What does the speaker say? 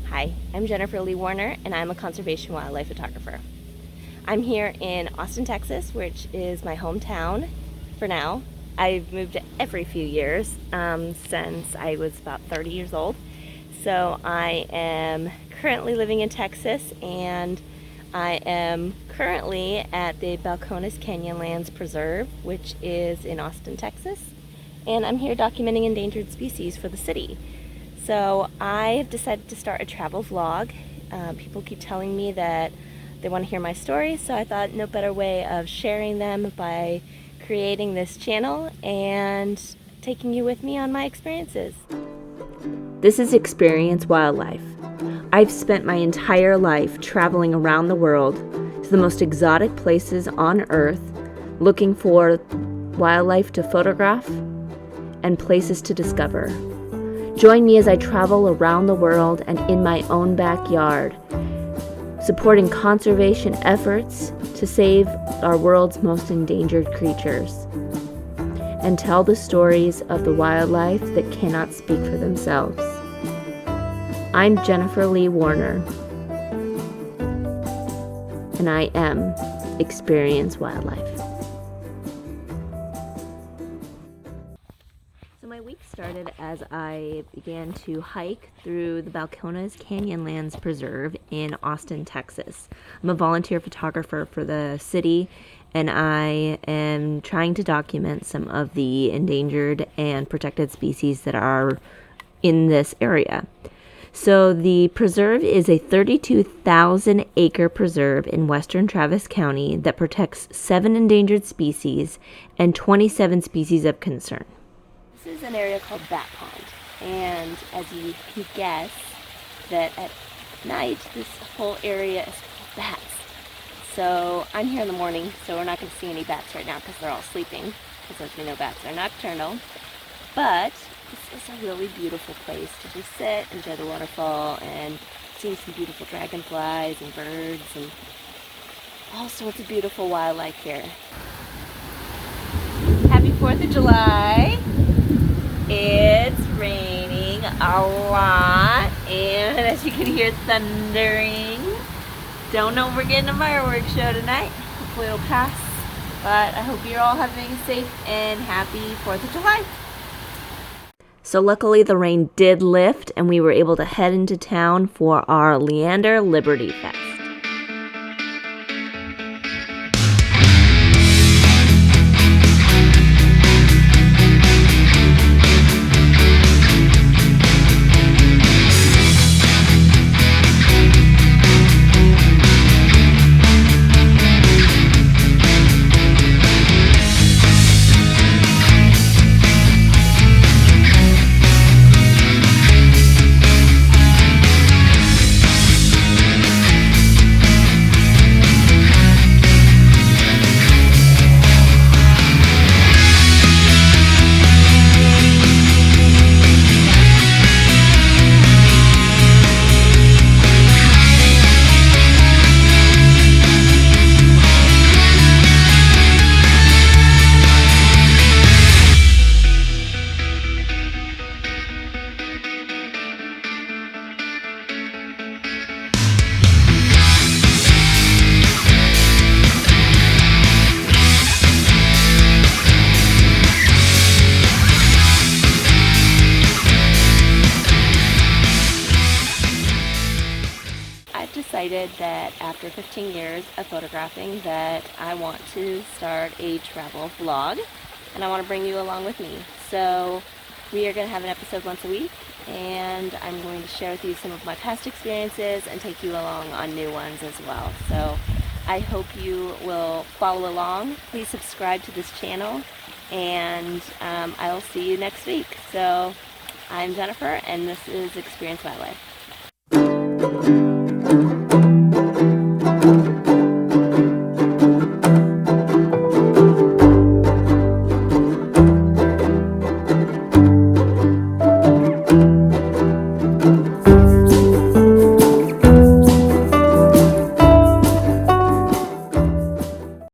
Hi, I'm Jennifer Leigh Warner, and I'm a conservation wildlife photographer. I'm here in Austin, Texas, which is my hometown for now. I've moved every few years since I was about 30 years old. So I am currently living in Texas, and I am currently at the Balcones Canyonlands Preserve, which is in Austin, Texas. And I'm here documenting endangered species for the city. So I've decided to start a travel vlog. People keep telling me that they want to hear my stories, so I thought no better way of sharing them by creating this channel and taking you with me on my experiences. This is Experience Wildlife. I've spent my entire life traveling around the world to the most exotic places on Earth, looking for wildlife to photograph and places to discover. Join me as I travel around the world and in my own backyard, supporting conservation efforts to save our world's most endangered creatures, and tell the stories of the wildlife that cannot speak for themselves. I'm Jennifer Leigh Warner, and I am Experience Wildlife. So my week started as I began to hike through the Balcones Canyonlands Preserve in Austin, Texas. I'm a volunteer photographer for the city, and I am trying to document some of the endangered and protected species that are in this area. So the preserve is a 32,000 acre preserve in western Travis County that protects 7 endangered species and 27 species of concern. This is an area called Bat Pond, and as you can guess, that at night this whole area is full of bats. So I'm here in the morning, so we're not going to see any bats right now because they're all sleeping, because as we know, bats are nocturnal. But this is a really beautiful place to just sit, enjoy the waterfall, and see some beautiful dragonflies and birds and all sorts of beautiful wildlife here. Happy 4th of July! It's raining a lot, and as you can hear, thundering. Don't know if we're getting a fireworks show tonight. Hopefully it'll pass, but I hope you're all having a safe and happy 4th of July. So luckily the rain did lift, and we were able to head into town for our Leander Liberty Fest. Decided that after 15 years of photographing that I want to start a travel vlog, and I want to bring you along with me. So we are going to have an episode once a week, and I'm going to share with you some of my past experiences and take you along on new ones as well. So I hope you will follow along. Please subscribe to this channel, and I'll see you next week. So I'm Jennifer, and this is Experience Wildlife.